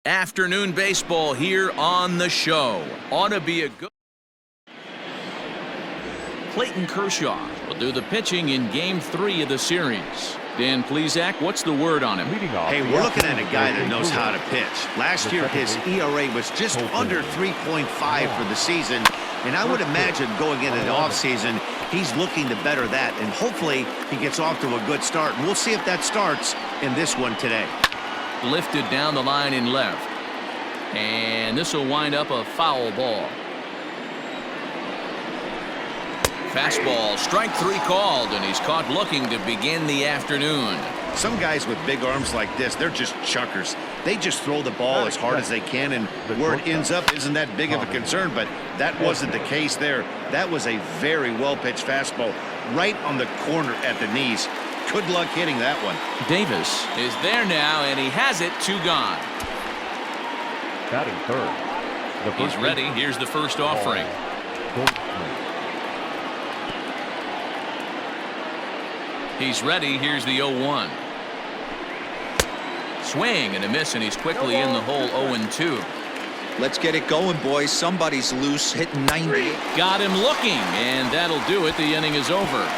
Afternoon baseball here on the show. Ought to be a good. Clayton Kershaw will do the pitching in Game 3 of the series. Dan Plesac, what's the word on him? Hey, we're looking at a guy that knows how to pitch. Last year, his ERA was just under 3.5 for the season, and I would imagine going into the offseason, he's looking to better that, and hopefully he gets off to a good start. And we'll see if that starts in this one today. Lifted down the line in left. And this will wind up a foul ball. Fastball, strike 3 called, and he's caught looking to begin the afternoon. Some guys with big arms like this, they're just chuckers. They just throw the ball as hard as they can, and where it ends up isn't that big of a concern, but that wasn't the case there. That was a very well-pitched fastball right on the corner at the knees. Good luck hitting that one. Davis is there now, and he has it. 2 gone. Batting third. He's ready. Here's the first offering. He's ready. Here's the 0-1. Swing and a miss, and he's quickly in the hole. 0-2. Let's get it going, boys. Somebody's loose, hitting 90. Got him looking, and that'll do it. The inning is over.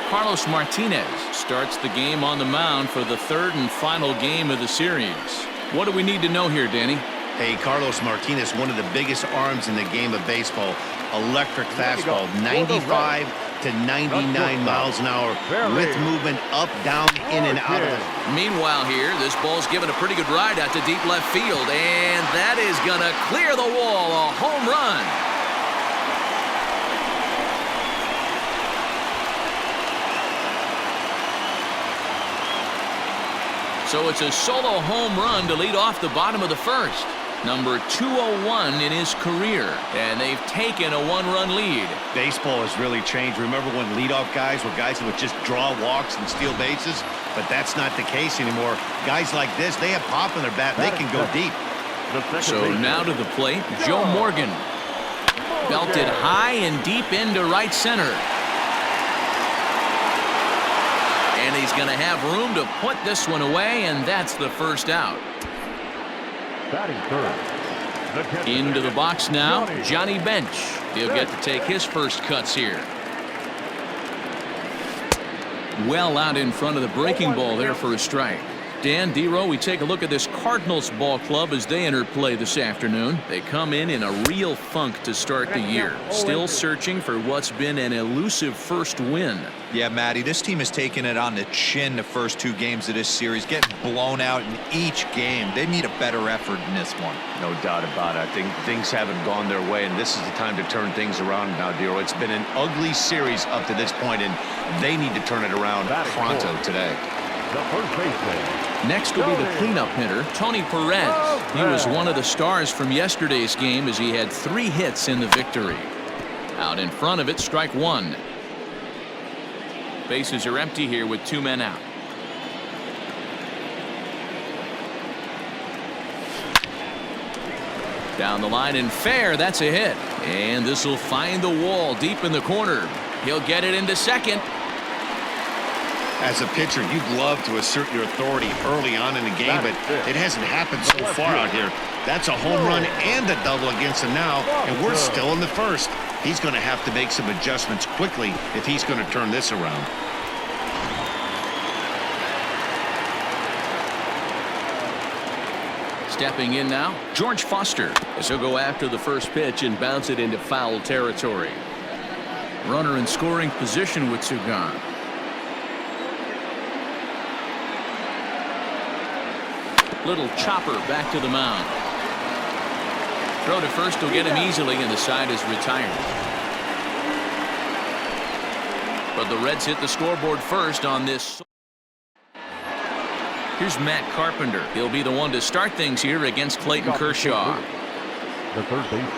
Carlos Martinez starts the game on the mound for the 3rd and final game of the series. What do we need to know here, Danny? Hey, Carlos Martinez, one of the biggest arms in the game of baseball. Electric fastball, 95 to 99 miles an hour with movement up, down, in, and out of it. Meanwhile here, this ball's given a pretty good ride out to deep left field, and that is going to clear the wall. A home run. So it's a solo home run to lead off the bottom of the 1st. Number 201 in his career, and they've taken a 1-run lead. Baseball has really changed. Remember when leadoff guys were guys that would just draw walks and steal bases? But that's not the case anymore. Guys like this, they have pop in their bat. They can go deep. So now to the plate, Joe Morgan. Belted high and deep into right center. And he's going to have room to put this one away, and that's the first out. Batting third. Into the box now, Johnny Bench. He'll get to take his first cuts here. Well out in front of the breaking ball there for a strike. Dan, D-Row, we take a look at this Cardinals ball club as they enter play this afternoon. They come in a real funk to start the year. Still searching for what's been an elusive first win. Yeah, Matty, this team has taken it on the chin the first 2 games of this series, getting blown out in each game. They need a better effort in this one. No doubt about it. I think things haven't gone their way, and this is the time to turn things around now, Dero. It's been an ugly series up to this point, and they need to turn it around pronto today. The first baseman. Next will be the cleanup hitter, Tony Perez. He was one of the stars from yesterday's game as he had 3 hits in the victory. Out in front of it, strike 1. Bases are empty here with 2 men out. Down the line and fair, that's a hit. And this will find the wall deep in the corner. He'll get it into second. As a pitcher, you'd love to assert your authority early on in the game, but it hasn't happened so far out here. That's a home run and a double against him now, and we're still in the 1st. He's going to have to make some adjustments quickly if he's going to turn this around. Stepping in now, George Foster, as he'll go after the first pitch and bounce it into foul territory. Runner in scoring position with 2 gone. Little chopper back to the mound. Throw to first will get him easily, and the side is retired. But the Reds hit the scoreboard first on this. Here's Matt Carpenter. He'll be the one to start things here against Clayton Kershaw. The third baseman,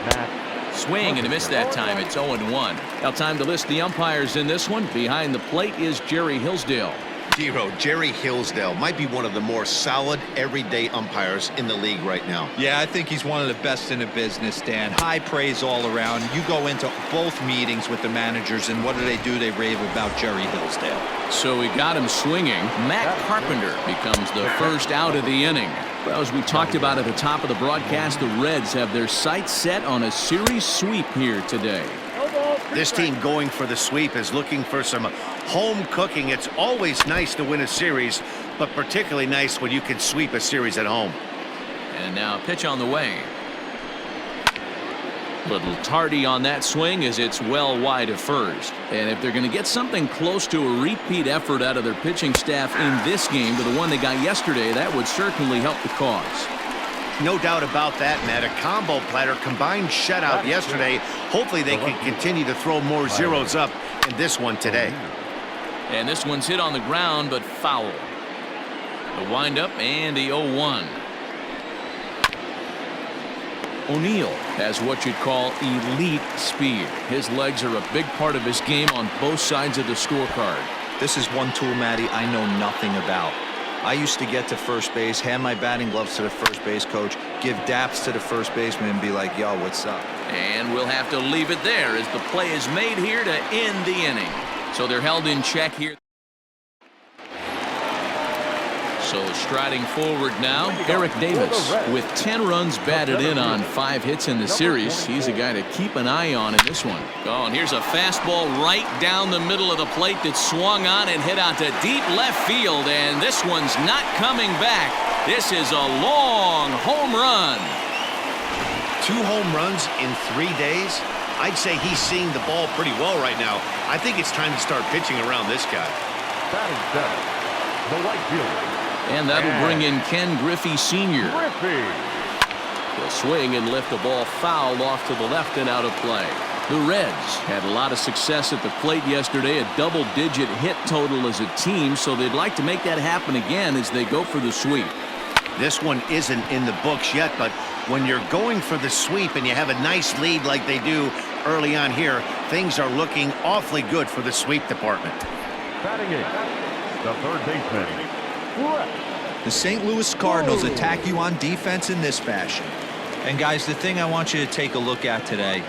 Matt. Swing and a miss that time. It's 0-1. Now time to list the umpires in this one. Behind the plate is Jerry Hillsdale. Dero, Jerry Hillsdale might be one of the more solid everyday umpires in the league right now. Yeah, I think he's one of the best in the business, Dan. High praise all around. You go into both meetings with the managers, and what do? They rave about Jerry Hillsdale. So we got him swinging. Matt Carpenter becomes the first out of the inning. Well, as we talked about at the top of the broadcast, the Reds have their sights set on a series sweep here today. This team going for the sweep is looking for some home cooking. It's always nice to win a series, but particularly nice when you can sweep a series at home. And now pitch on the way. Little tardy on that swing as it's well wide of first. And if they're going to get something close to a repeat effort out of their pitching staff in this game to the one they got yesterday, that would certainly help the cause. No doubt about that, Matt. A combo platter combined shutout yesterday. Hopefully they can continue to throw more zeros up in this one today. And this one's hit on the ground, but foul. The windup and the 0-1. O'Neill has what you'd call elite speed. His legs are a big part of his game on both sides of the scorecard. This is one tool, Matty, I know nothing about. I used to get to first base, hand my batting gloves to the first base coach, give daps to the first baseman, and be like, yo, what's up? And we'll have to leave it there as the play is made here to end the inning. So they're held in check here. So striding forward now, Eric Davis with 10 runs batted in on 5 hits in the series. He's a guy to keep an eye on in this one. Oh, and here's a fastball right down the middle of the plate that swung on and hit out to deep left field. And this one's not coming back. This is a long home run. 2 home runs in 3 days. I'd say he's seeing the ball pretty well right now. I think it's time to start pitching around this guy. Batting seven, the right fielder. And that'll bring in Ken Griffey Sr. Griffey. He'll swing and lift the ball foul off to the left and out of play. The Reds had a lot of success at the plate yesterday, a double-digit hit total as a team, so they'd like to make that happen again as they go for the sweep. This one isn't in the books yet, but when you're going for the sweep and you have a nice lead like they do early on here, things are looking awfully good for the sweep department. Batting eighth, the third baseman. The St. Louis Cardinals attack you on defense in this fashion. And guys, the thing I want you to take a look at today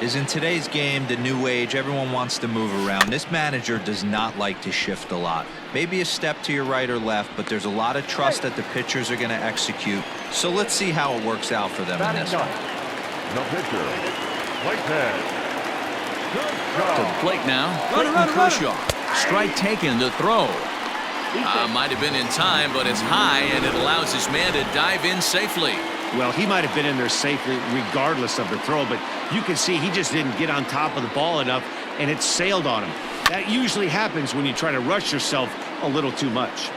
is in today's game, the new age, everyone wants to move around. This manager does not like to shift a lot. Maybe a step to your right or left, but there's a lot of trust that the pitchers are going to execute. So let's see how it works out for them in this one. The pitcher, To the plate now, Clayton Kershaw. Strike taken to throw. Might have been in time, but it's high, and it allows his man to dive in safely. Well, he might have been in there safely regardless of the throw, but you can see he just didn't get on top of the ball enough, and it sailed on him. That usually happens when you try to rush yourself a little too much.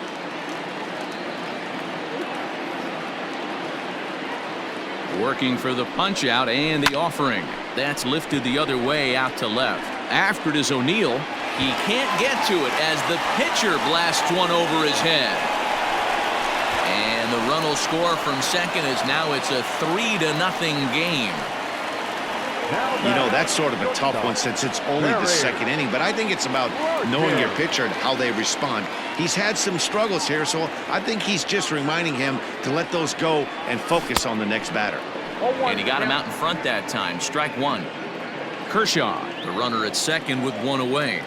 Working for the punch out and the offering. That's lifted the other way out to left. After it is O'Neill. He can't get to it as the pitcher blasts one over his head. And the run will score from second as now it's a 3-0 game. You know, that's sort of a tough one since it's only the second inning, but I think it's about knowing your pitcher and how they respond. He's had some struggles here, so I think he's just reminding him to let those go and focus on the next batter. And he got him out in front that time. Strike one. Kershaw, the runner at second with one away.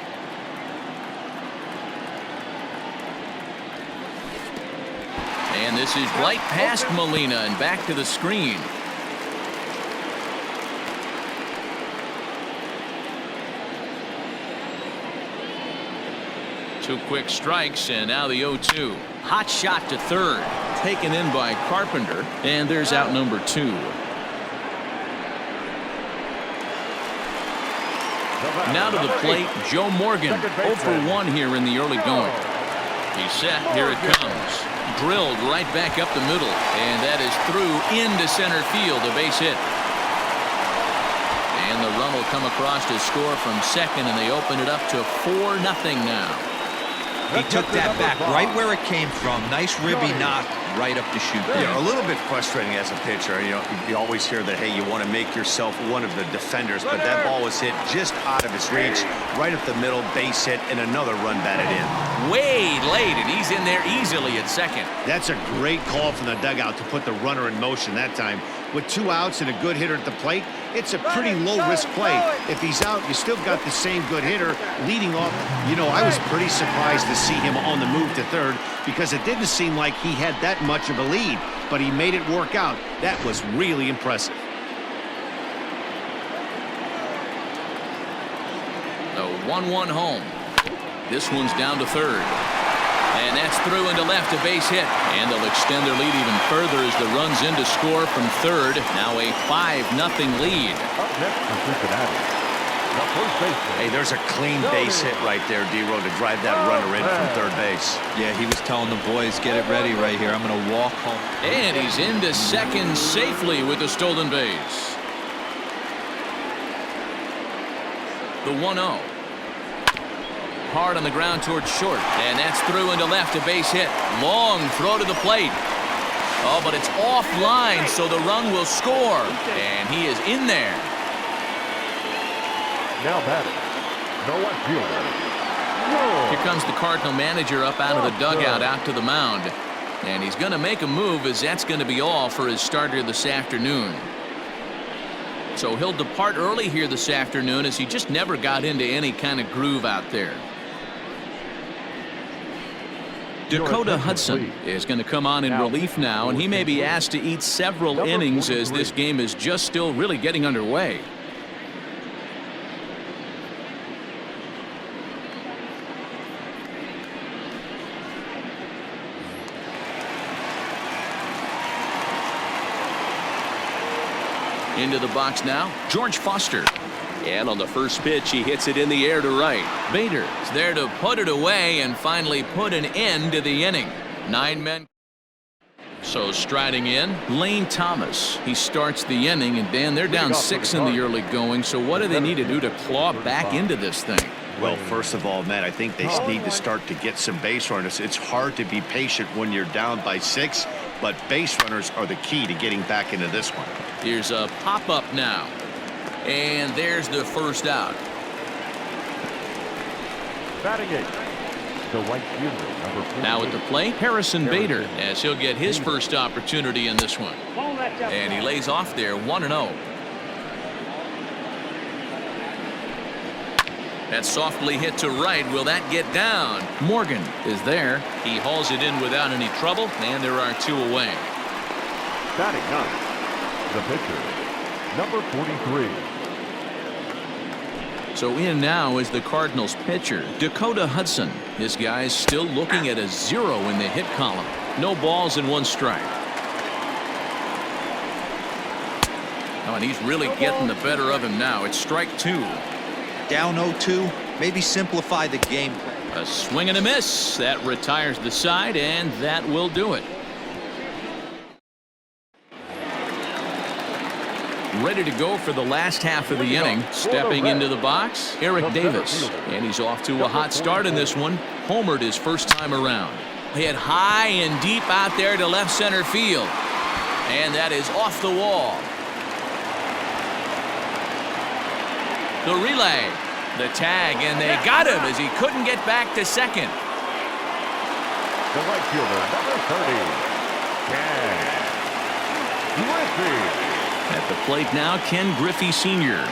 And this is right past Molina and back to the screen. Two quick strikes, and now the 0-2. Hot shot to third. Taken in by Carpenter, and there's out number 2. Now to the plate, Joe Morgan. 0 for 1 here in the early going. He's set. Here it comes. Drilled right back up the middle, and that is through into center field, a base hit. And the run will come across to score from second, and they open it up to 4-0 now. He took that back right where it came from. Nice ribby knock right up the chute. Yeah, a little bit frustrating as a pitcher. You always hear that, hey, you want to make yourself one of the defenders, but that ball was hit just out of his reach, right up the middle, base hit, and another run batted in. Way late, and he's in there easily at second. That's a great call from the dugout to put the runner in motion that time. With 2 outs and a good hitter at the plate, it's a pretty low-risk play. If he's out, you still got the same good hitter leading off. I was pretty surprised to see him on the move to third because it didn't seem like he had that much of a lead, but he made it work out. That was really impressive. The 1-1 home. This one's down to third. And that's through into left, a base hit. And they'll extend their lead even further as the runs in to score from third. Now a 5-0 lead. Up next for Cincinnati, the first baseman. Hey, there's a clean base hit right there, D-Row, to drive that runner in from third base. Yeah, he was telling the boys, get it ready right here. I'm going to walk home. And he's into second safely with the stolen base. The 1-0. Hard on the ground towards short, and that's through into left, a base hit. Long throw to the plate. Oh, but it's offline, so the run will score, and he is in there. Now batting, no one fielder. Here comes the Cardinal manager up out of the dugout out to the mound, and he's going to make a move, as that's going to be all for his starter this afternoon. So he'll depart early here this afternoon, as he just never got into any kind of groove out there. Dakota Hudson is going to come on in relief now, and he may be asked to eat several innings as this game is just still really getting underway. Into the box now, George Foster. And on the first pitch, he hits it in the air to right. Bader is there to put it away and finally put an end to the inning. 9 men. So striding in, Lane Thomas. He starts the inning, and Dan, they're down 6 in the early going. So what do they need to do to claw back into this thing? Well, first of all, Matt, I think they need to start to get some base runners. It's hard to be patient when you're down by 6, but base runners are the key to getting back into this one. Here's a pop-up now. And there's the first out. Batting 8, the right fielder, number 4. Now at the plate, Harrison Bader, as he'll get his first opportunity in this one. And he lays off there, 1-0. That's softly hit to right. Will that get down? Morgan is there. He hauls it in without any trouble, and there are 2 away. Batting 9, the pitcher, number 43. So in now is the Cardinals pitcher, Dakota Hudson. This guy's still looking at a 0 in the hit column. No balls and 1 strike. Oh, and he's really getting the better of him now. It's strike 2. Down 0-2, maybe simplify the game plan. A swing and a miss. That retires the side, and that will do it. Ready to go for the last half of the inning. Stepping into the box, Eric Davis. And he's off to a hot start in this one. Homered his first time around. Hit high and deep out there to left center field. And that is off the wall. The relay. The tag, and they got him as he couldn't get back to second. The right fielder, number 30, Ken Griffey. At the plate now, Ken Griffey Sr.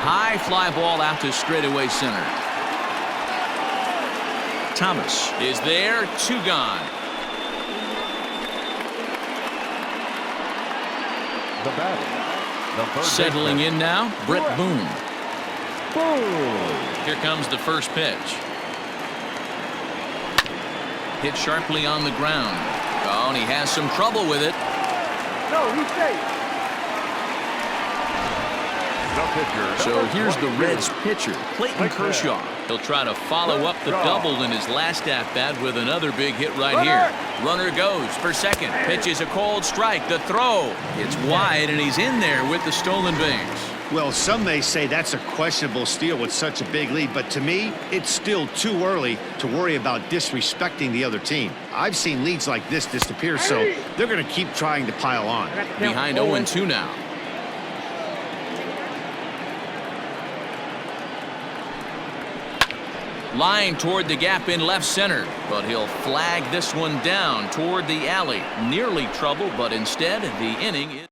High fly ball out to straightaway center. Thomas is there, 2 gone. The batter, the third Settling baseman, in now, Brett Boone. Boone. Here comes the first pitch. Hit sharply on the ground. Oh, and he has some trouble with it. No, he's safe. The pitcher, So number here's the 22. Reds pitcher, Clayton Kershaw. He'll try to follow up the double in his last at-bat with another big hit right here. Runner goes for second. Pitches a cold strike. The throw. It's wide, and he's in there with the stolen base. Well, some may say that's a questionable steal with such a big lead, but to me, it's still too early to worry about disrespecting the other team. I've seen leads like this disappear, so they're going to keep trying to pile on. Behind 0-2 now. Line toward the gap in left center, but he'll flag this one down toward the alley. Nearly trouble, but instead the inning is...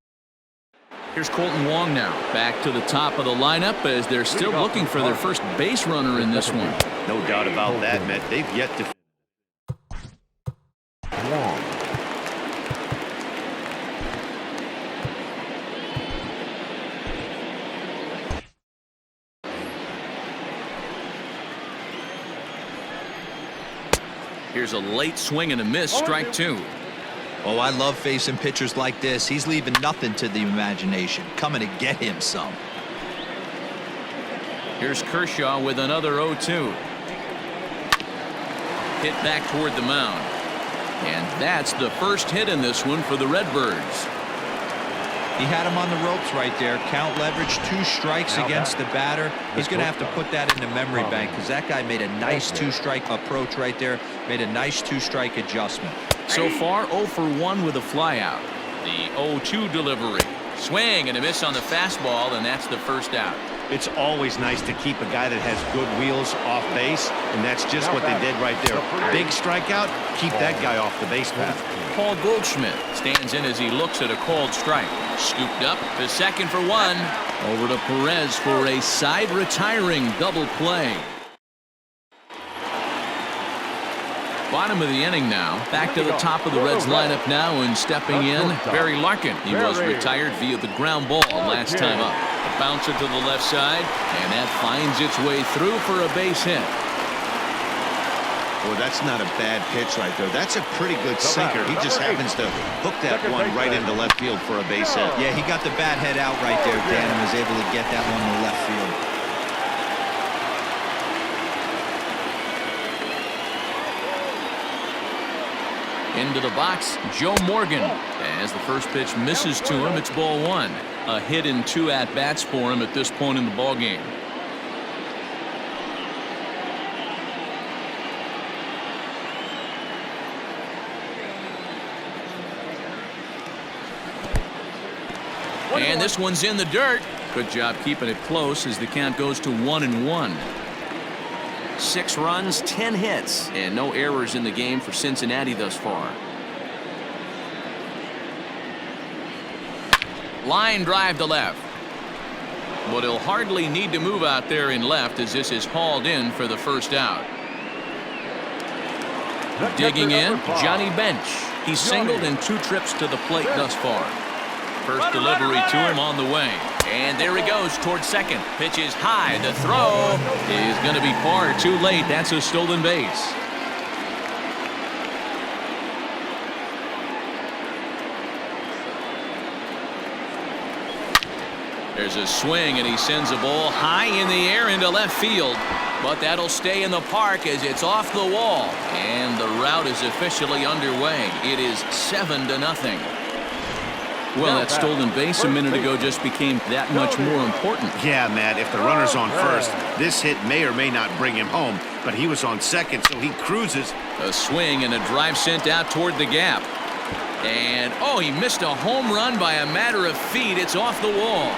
Here's Colton Wong now, back to the top of the lineup as they're still looking for their first base runner in this one. No doubt about that, Matt. They've yet to... Wong. Here's a late swing and a miss, strike two. Oh, I love facing pitchers like this. He's leaving nothing to the imagination. Coming to get him some. Here's Kershaw with another 0-2. Hit back toward the mound. And that's the first hit in this one for the Redbirds. He had him on the ropes right there. Count leverage, 2 strikes against the batter. He's going to have to put that in the memory bank because that guy made a nice 2-strike approach right there. Made a nice 2-strike adjustment. So far 0 for 1 with a flyout. The 0-2 delivery. Swing and a miss on the fastball, and that's the first out. It's always nice to keep a guy that has good wheels off base, and that's just what they did right there. Big strikeout, keep that guy off the base path. Paul Goldschmidt stands in as he looks at a called strike. Scooped up to second for 1. Over to Perez for a side retiring double play. Bottom of the inning now. Back to the top of the Reds lineup now, and stepping in, Barry Larkin. He was retired via the ground ball last time up. A bouncer to the left side, and that finds its way through for a base hit. Well, that's not a bad pitch right there. That's a pretty good sinker. He just happens to hook that one right into left field for a base hit. Yeah, he got the bat head out right there, Dan, and was able to get that one to left field. Into the box, Joe Morgan. As the first pitch misses to him, it's ball 1. A hit in 2 at-bats for him at this point in the ballgame. And this one's in the dirt. Good job keeping it close as the count goes to 1-1. 6 runs, 10 hits, and no errors in the game for Cincinnati thus far. Line drive to left. But he'll hardly need to move out there in left as this is hauled in for the first out. Digging in, Johnny Bench. He's singled in 2 trips to the plate thus far. First delivery to him on the way. And there he goes towards second. Pitch is high. The throw is going to be far too late. That's a stolen base. There's a swing, and he sends a ball high in the air into left field. But that'll stay in the park as it's off the wall. And the rout is officially underway. It is 7-0. Well, that stolen base a minute ago just became that much more important. Yeah, Matt, if the runner's on first, this hit may or may not bring him home, but he was on second, so he cruises. A swing and a drive sent out toward the gap. And, oh, he missed a home run by a matter of feet. It's off the wall.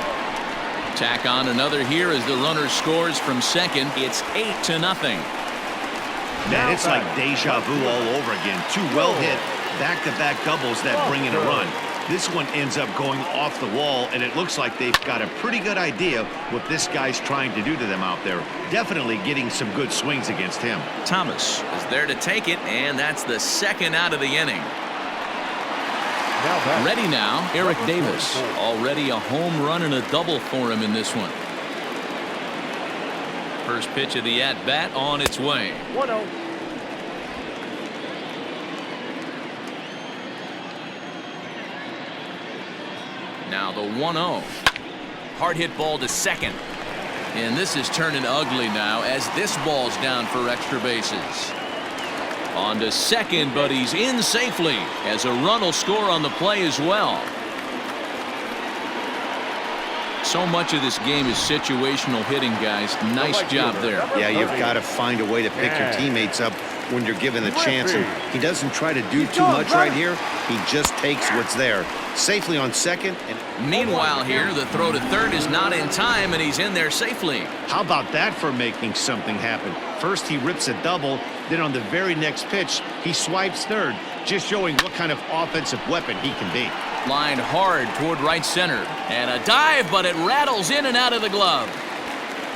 Tack on another here as the runner scores from second. It's 8-0. Man, it's like deja vu all over again. 2 well-hit back-to-back doubles that bring in a run. This one ends up going off the wall, and it looks like they've got a pretty good idea what this guy's trying to do to them out there. Definitely getting some good swings against him. Thomas is there to take it, and that's the second out of the inning. Ready now, Eric Davis. Already a home run and a double for him in this one. First pitch of the at-bat on its way. 1-0. Now the 1-0. Hard hit ball to second. And this is turning ugly now as this ball's down for extra bases. On to second, but he's in safely as a run will score on the play as well. So much of this game is situational hitting, guys. Nice job there. Yeah, you've got to find a way to pick your teammates up when you're given the chance. And he doesn't try to do too much right here. He just takes what's there. Safely on second. And meanwhile here, the throw to third is not in time, and he's in there safely. how about that for making something happen? First, he rips a double. Then on the very next pitch, he swipes third, just showing what kind of offensive weapon he can be. Lined hard toward right center. And a dive, but it rattles in and out of the glove.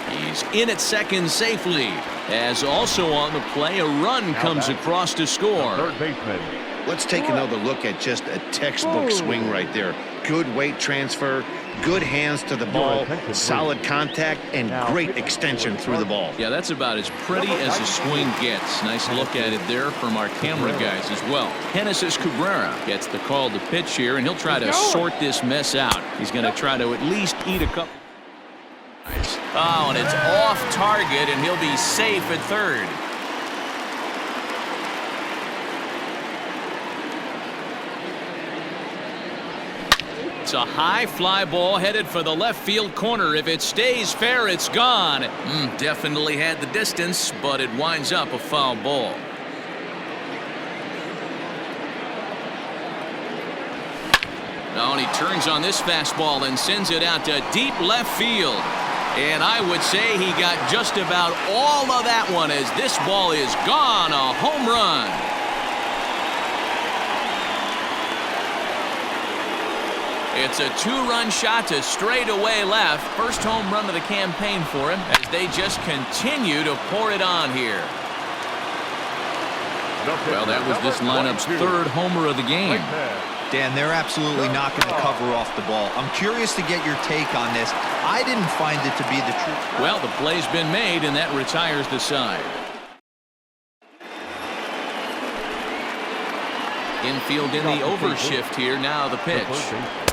He's in at second safely. As also on the play, a run comes across to score. Third baseman. Let's take another look at just a textbook swing right there. Good weight transfer, good hands to the ball, solid contact, and great extension through the ball. Yeah, that's about as pretty as a swing gets. Nice look at it there from our camera guys as well. Genesis Cabrera gets the call to pitch here, and he'll try to sort this mess out. He's going to try to at least eat a couple. Oh, and it's off target, and he'll be safe at third. It's a high fly ball headed for the left field corner. If it stays fair, it's gone. Definitely had the distance, but it winds up a foul ball. Oh, and he turns on this fastball and sends it out to deep left field. And I would say he got just about all of that one as this ball is gone. A home run. It's a two-run shot to straightaway left. First home run of the campaign for him as they just continue to pour it on here. Well, that was this lineup's third homer of the game. Dan, they're absolutely not going to cover off the ball. I'm curious to get your take on this. I didn't find it to be the truth. Well, the play's been made, and that retires the side. Infield in the overshift here. Now the pitch.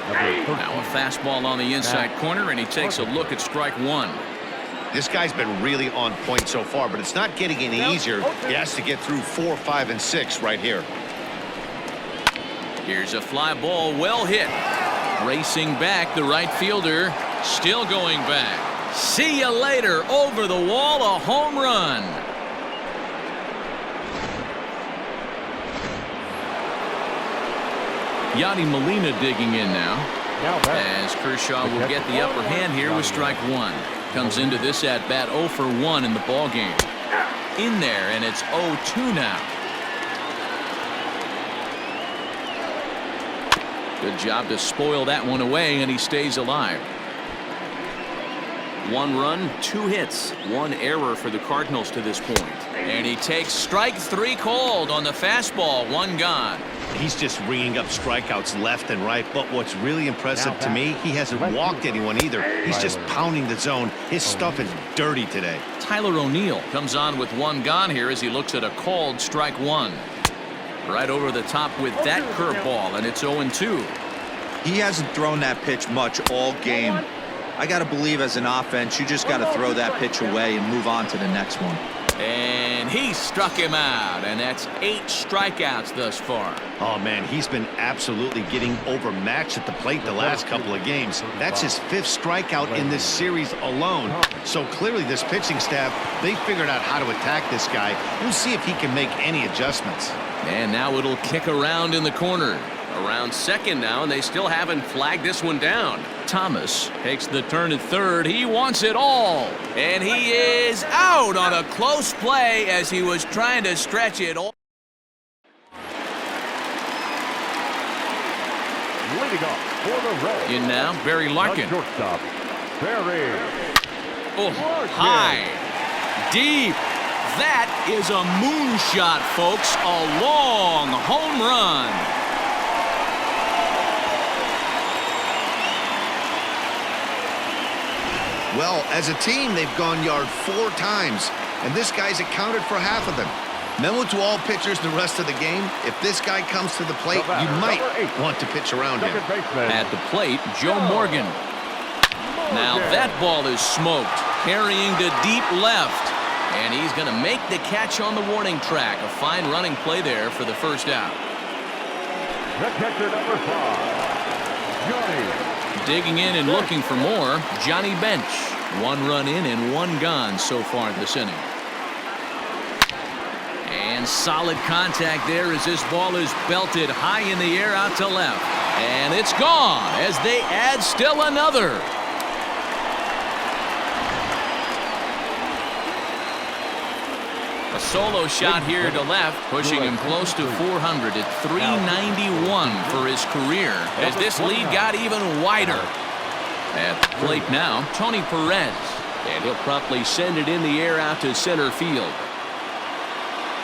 Now a fastball on the inside corner, and he takes a look at strike one. This guy's been really on point so far, but it's not getting any easier. He has to get through 4, 5, and 6 right here. Here's a fly ball, well hit. Racing back, the right fielder, still going back. See you later, over the wall, a home run. Yadi Molina digging in now. As Kershaw will get the upper hand here with strike one. Comes into this at bat 0 for 1 in the ball game. In there, and it's 0-2 now. Good job to spoil that one away, and he stays alive. 1 run, 2 hits, 1 error for the Cardinals to this point. And he takes strike 3 called on the fastball, 1 gone. He's just ringing up strikeouts left and right, but what's really impressive to me, he hasn't walked anyone either. He's just pounding the zone. His stuff is dirty today. Tyler O'Neill comes on with 1 gone here as he looks at a called strike 1. Right over the top with that curveball, and it's 0-2. He hasn't thrown that pitch much all game. I got to believe as an offense, you just got to throw that pitch away and move on to the next one. And he struck him out, and that's 8 strikeouts thus far. Oh, man, he's been absolutely getting overmatched at the plate the last couple of games. That's his 5th strikeout in this series alone. So clearly this pitching staff, they figured out how to attack this guy. We'll see if he can make any adjustments. And now it'll kick around in the corner. Around second now, and they still haven't flagged this one down. Thomas takes the turn at third. He wants it all. And he is out on a close play as he was trying to stretch it all. Leading off for the Reds. In now, Barry Larkin. Shortstop, Barry. Oh, high, deep. That is a moonshot, folks. A long home run. Well, as a team, they've gone yard 4 times, and this guy's accounted for half of them. Memo to all pitchers the rest of the game. If this guy comes to the plate, you might want to pitch around him. At the plate, Joe Morgan. Now that ball is smoked, carrying to deep left. And he's going to make the catch on the warning track. A fine running play there for the first out. The catcher, number 5, Johnny Digging in and looking for more, Johnny Bench. 1 run in and 1 gone so far this inning. And solid contact there as this ball is belted high in the air out to left. And it's gone as they add still another. A solo shot here to left, pushing him close to 400 at 391 for his career as this lead got even wider. At the plate now, Tony Perez. And he'll promptly send it in the air out to center field.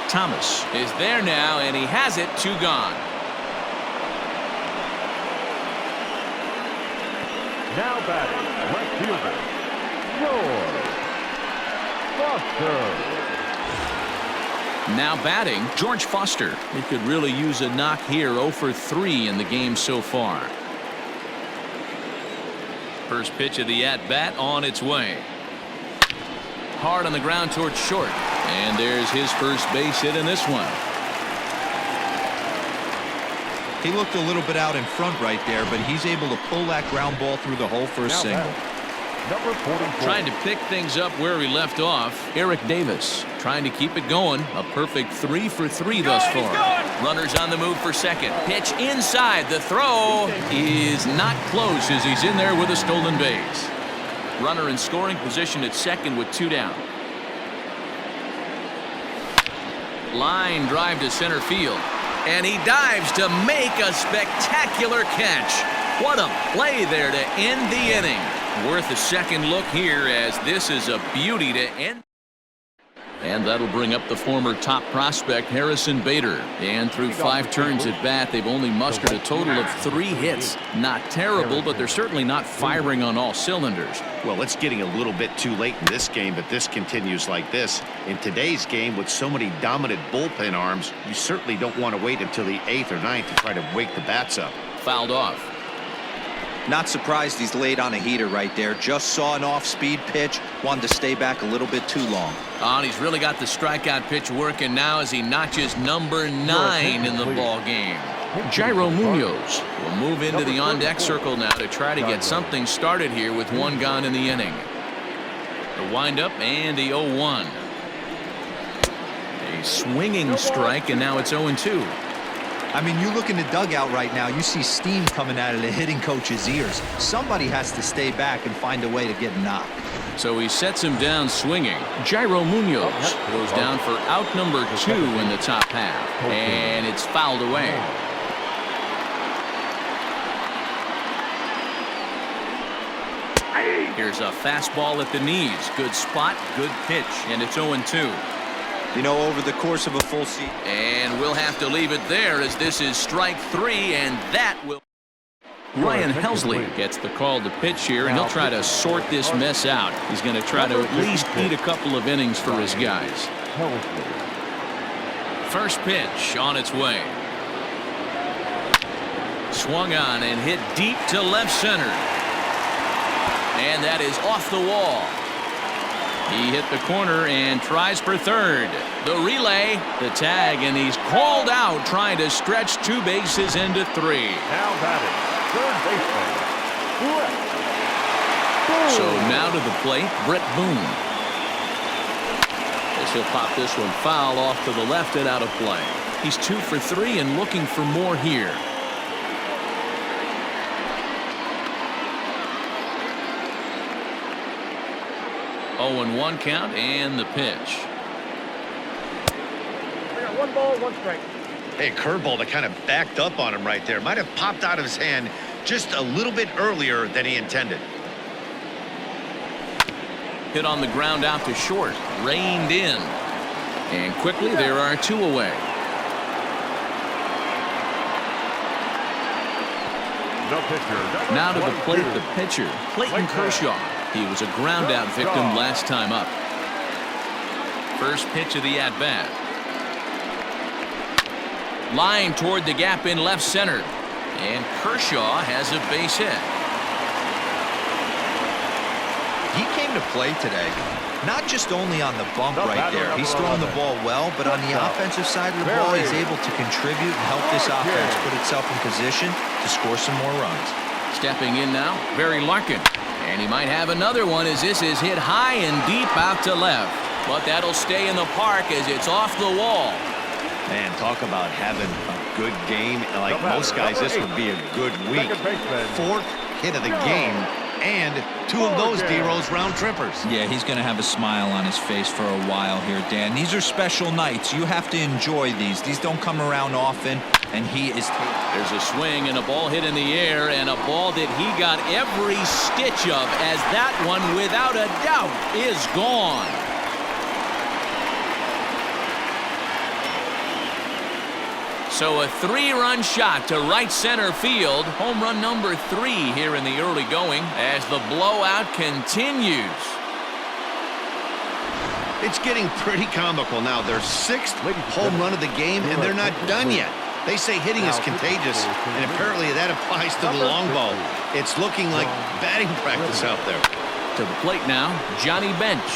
Thomas is there now, and he has it 2 gone. Now batting, left fielder, George Foster. Now batting, George Foster. He could really use a knock here. 0 for 3 in the game so far. First pitch of the at-bat on its way. Hard on the ground towards short. And there's his first base hit in this one. He looked a little bit out in front right there, but he's able to pull that ground ball through the hole for a single. Number 44. Trying to pick things up where we left off. Eric Davis trying to keep it going. A perfect 3 for 3 thus far. Runners on the move for second. Pitch inside. The throw is not close as he's in there with a stolen base. Runner in scoring position at second with 2 down. Line drive to center field. And he dives to make a spectacular catch. What a play there to end the inning. Worth a second look here as this is a beauty to end. And that'll bring up the former top prospect Harrison Bader. And through 5 turns at bat, they've only mustered a total of 3 hits. Not terrible, but they're certainly not firing on all cylinders. Well, it's getting a little bit too late in this game, but this continues like this. In today's game, with so many dominant bullpen arms, you certainly don't want to wait until the 8th or 9th to try to wake the bats up. Fouled off. Not surprised he's laid on a heater right there. Just saw an off-speed pitch. Wanted to stay back a little bit too long. Oh, and he's really got the strikeout pitch working now as he notches number 9 in the ball game. Jairo Munoz will move into the on-deck circle now to try to get something started here with 1 gone in the inning. The windup and the 0-1. A swinging strike, and now it's 0-2. I mean, you look in the dugout right now, you see steam coming out of the hitting coach's ears. Somebody has to stay back and find a way to get knocked. So he sets him down swinging. Jairo Munoz goes down for out number 2 in the top half. And it's fouled away. Here's a fastball at the knees. Good spot, good pitch, and it's 0-2. You know, over the course of a full season. And we'll have to leave it there as this is strike 3, and that will. Ryan Helsley gets the call to pitch here, and he'll try to sort this mess out. He's going to try to at least eat a couple of innings for his guys. First pitch on its way. Swung on and hit deep to left center. And that is off the wall. He hit the corner and tries for third. The relay, the tag, and he's called out trying to stretch 2 bases into 3. Now batting, third baseman, Brett Boone. So now to the plate, Brett Boone. As he'll pop this one foul off to the left and out of play. He's 2 for 3 and looking for more here. 0-1 count and the pitch. We got 1 ball, 1 strike. Hey, curveball that kind of backed up on him right there. Might have popped out of his hand just a little bit earlier than he intended. Hit on the ground out to short. Reined in. And quickly there are 2 away. The pitcher, Now to the plate, the pitcher, Clayton Kershaw. He was a ground out victim last time up. First pitch of the at-bat. Line toward the gap in left center. And Kershaw has a base hit. He came to play today. Not just only on the bump right there. He's throwing the ball well, but on the offensive side of the ball, he's able to contribute and help this offense put itself in position to score some more runs. Stepping in now, Barry Larkin. And he might have another one as this is hit high and deep out to left. But that'll stay in the park as it's off the wall. Man, talk about having a good game. Like most guys, this would be a good week. 4th hit of the game, and 2 of those D-Rose round trippers. Yeah, he's going to have a smile on his face for a while here, Dan. These are special nights. You have to enjoy these. These don't come around often, and he is... There's a swing and a ball hit in the air, and a ball that he got every stitch of, as that one, without a doubt, is gone. So a 3-run shot to right center field. Home run number 3 here in the early going as the blowout continues. It's getting pretty comical now. Their 6th home run of the game, and they're not done yet. They say hitting is contagious, and apparently that applies to the long ball. It's looking like batting practice out there. To the plate now, Johnny Bench.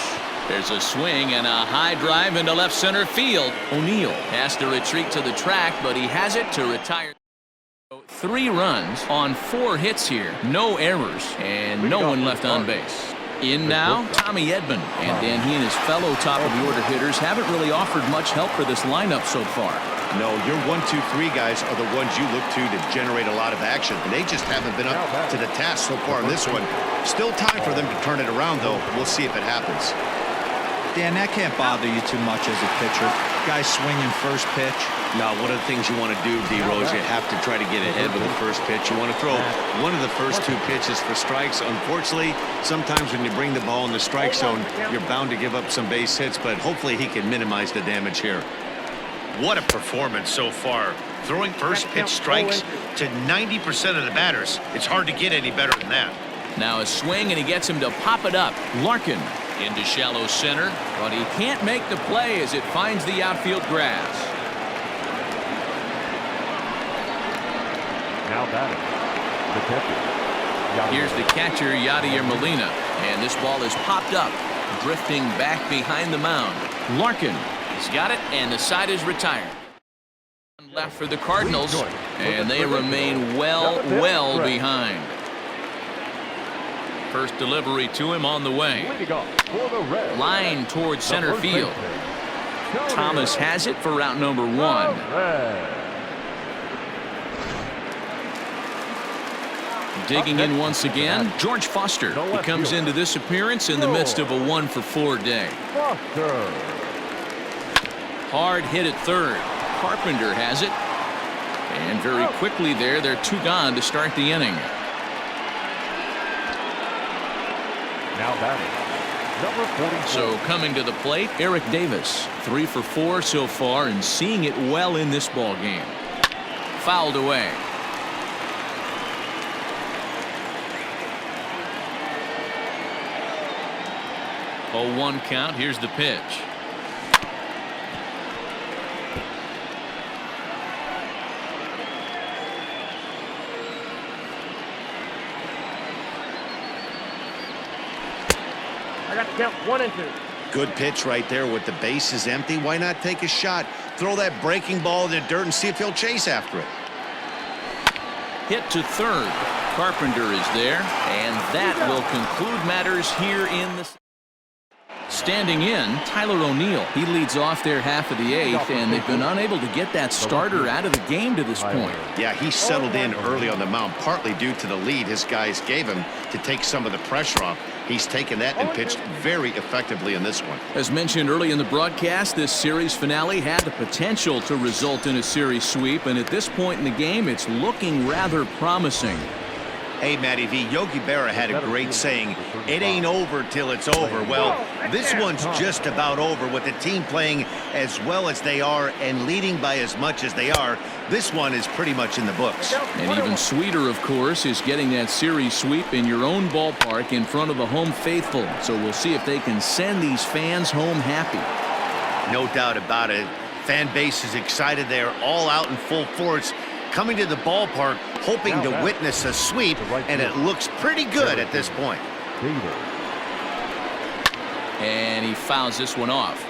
There's a swing and a high drive into left center field. O'Neill has to retreat to the track, but he has it to retire. 3 runs on 4 hits here. No errors and no one left on base. In now, Tommy Edman. And Dan, he and his fellow top-of-the-order hitters haven't really offered much help for this lineup so far. No, your 1, 2, 3 guys are the ones you look to generate a lot of action. And they just haven't been up to the task so far in this one. Still time for them to turn it around, though. We'll see if it happens. Dan, that can't bother you too much as a pitcher. Guys swinging first pitch. Now, one of the things you want to do, D-Rose, you have to try to get ahead with the first pitch. You want to throw one of the first 2 pitches for strikes. Unfortunately, sometimes when you bring the ball in the strike zone, you're bound to give up some base hits, but hopefully he can minimize the damage here. What a performance so far. Throwing first pitch strikes to 90% of the batters. It's hard to get any better than that. Now a swing, and he gets him to pop it up. Larkin into shallow center, but he can't make the play as it finds the outfield grass. Now batting, the catcher. Here's the catcher, Yadier Molina, and this ball is popped up, drifting back behind the mound. Larkin has got it, and the side is retired. Left for the Cardinals, and they remain well behind. First delivery to him on the way. Line towards center field. Thomas has it for route number 1. Digging in once again, George Foster. He comes into this appearance in the midst of a 1-for-4 day. Hard hit at third. Carpenter has it. And very quickly there, they're 2 gone to start the inning. Now batting, number 44. So coming to the plate, Eric Davis. 3 for 4 so far and seeing it well in this ball game. Fouled away. A 1 count. Here's the pitch. I got to count 1 and 2. Good pitch right there with the bases empty. Why not take a shot? Throw that breaking ball in the dirt and see if he'll chase after it. Hit to third. Carpenter is there, and that will conclude matters here in the... Standing in, Tyler O'Neill. He leads off their half of the 8th, and they've been unable to get that starter out of the game to this point. Yeah, he settled in early on the mound, partly due to the lead his guys gave him to take some of the pressure off. He's taken that and pitched very effectively in this one. As mentioned early in the broadcast, this series finale had the potential to result in a series sweep, and at this point in the game, it's looking rather promising. Hey, Matty V, Yogi Berra had a great saying, it ain't over till it's over. Well, this one's just about over with the team playing as well as they are and leading by as much as they are. This one is pretty much in the books. And even sweeter, of course, is getting that series sweep in your own ballpark in front of the home faithful. So we'll see if they can send these fans home happy. No doubt about it. Fan base is excited. They're all out in full force, coming to the ballpark, hoping to witness a sweep, and it looks pretty good at this point. And he fouls this one off.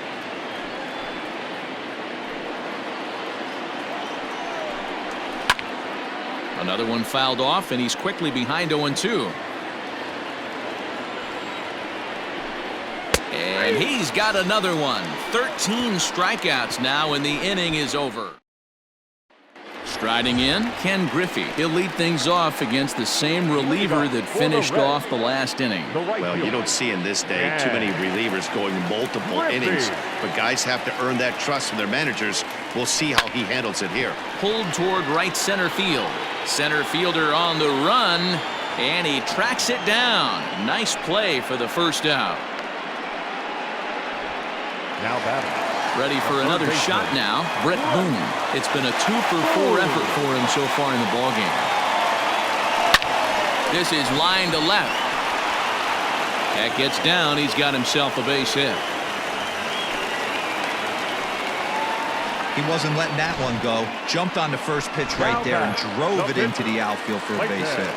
Another one fouled off, and he's quickly behind 0-2. And he's got another one. 13 strikeouts now, and the inning is over. Striding in, Ken Griffey. He'll lead things off against the same reliever that finished off the last inning. Well, you don't see in this day too many relievers going multiple innings, but guys have to earn that trust from their managers. We'll see how he handles it here. Pulled toward right center field. Center fielder on the run, and he tracks it down. Nice play for the first out. Now batting. Ready for another shot now, Brett Boone. It's been a 2-for-4 effort for him so far in the ballgame. This is line to left. That gets down. He's got himself a base hit. He wasn't letting that one go. Jumped on the first pitch right there and drove it into the outfield for a base hit.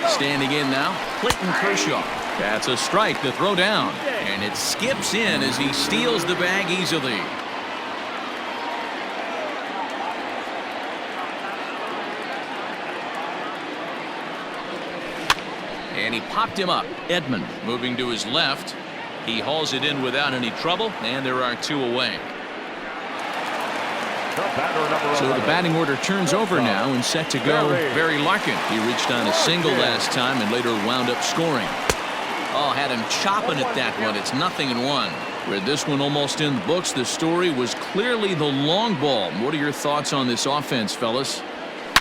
Standing in now, Clayton Kershaw. That's a strike to throw down. And it skips in as he steals the bag easily. And he popped him up. Edman moving to his left. He hauls it in without any trouble, and there are 2 away. So the batting order turns over now and set to go. Barry Larkin. He reached on a single last time and later wound up scoring. Oh, had him chopping at that one. It's 0-1. With this one almost in the books, the story was clearly the long ball. What are your thoughts on this offense, fellas?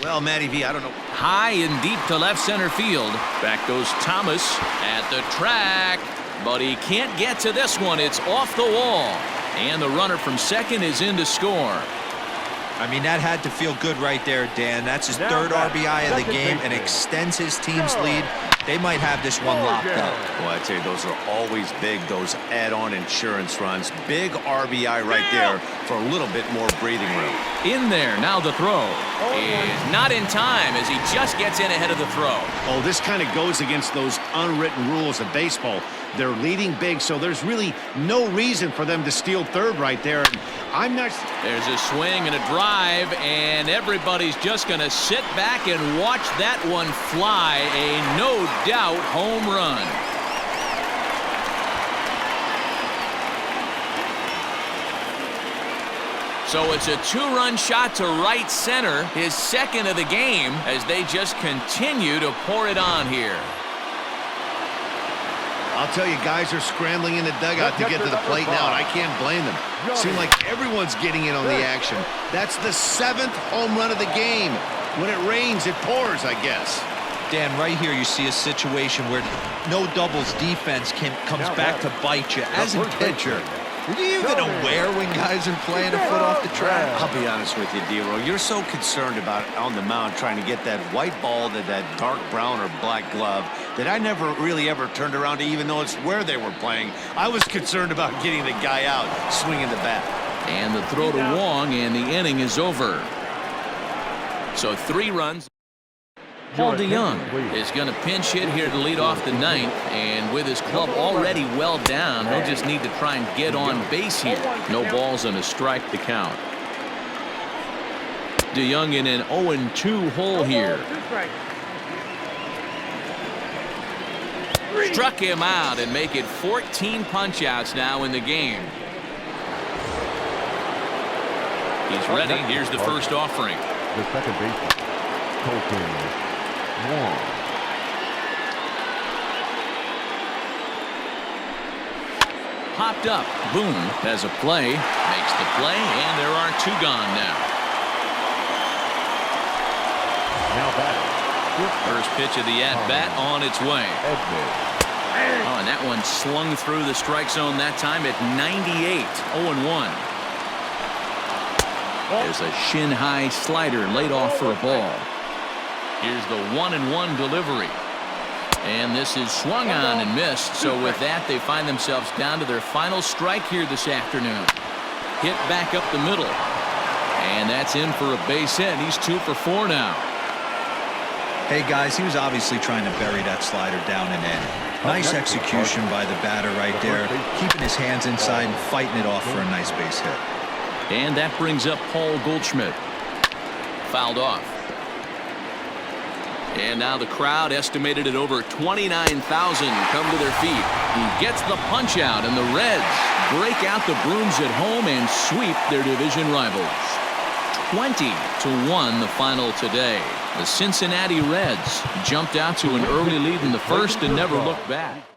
Well, Matty V, I don't know. High and deep to left center field. Back goes Thomas at the track. But he can't get to this one. It's off the wall. And the runner from second is in to score. I mean, that had to feel good right there, Dan. That's his third RBI of the game and extends his team's lead. They might have this one locked up. Well, I tell you, those are always big, those add-on insurance runs. Big RBI right there for a little bit more breathing room. In there, now the throw is not in time as he just gets in ahead of the throw. Oh, this kind of goes against those unwritten rules of baseball. They're leading big, so there's really no reason for them to steal third right there. And I'm not. There's a swing and a drive, and everybody's just going to sit back and watch that one fly. A no-doubt home run. So it's a 2-run shot to right center, his second of the game, as they just continue to pour it on here. I'll tell you, guys are scrambling in the dugout to get to the plate now, and I can't blame them. Seems like everyone's getting in on the action. That's the 7th home run of the game. When it rains, it pours, I guess. Dan, right here you see a situation where no doubles defense comes back to bite you. As a pitcher, are you even aware when guys are playing a foot off the track? I'll be honest with you, D-Row. You're so concerned about on the mound trying to get that white ball to that dark brown or black glove that I never really ever turned around to even notice where they were playing. I was concerned about getting the guy out, swinging the bat. And the throw to Wong, and the inning is over. So 3 runs. Paul DeYoung is going to pinch hit here to lead off the 9th, and with his club already well down, he'll just need to try and get on base here. No balls and a strike to count. DeYoung in an 0-2 hole here. Struck him out and make it 14 punch-outs now in the game. He's ready. Here's the first offering. The second baseman, Colton Wong. Popped up. Boone has a play. Makes the play, and there are 2 gone now. Now batting. First pitch of the at-bat on its way. Oh, and that one slung through the strike zone that time at 98. 0-1. There's a shin-high slider laid off for a ball. Here's the 1-1 delivery. And this is swung on and missed. So with that, they find themselves down to their final strike here this afternoon. Hit back up the middle. And that's in for a base hit. He's 2 for 4 now. Hey, guys, he was obviously trying to bury that slider down and in. Nice execution by the batter right there, keeping his hands inside and fighting it off for a nice base hit. And that brings up Paul Goldschmidt. Fouled off. And now the crowd, estimated at over 29,000, come to their feet. He gets the punch out, and the Reds break out the brooms at home and sweep their division rivals. 20-1 the final today. The Cincinnati Reds jumped out to an early lead in the first and never looked back.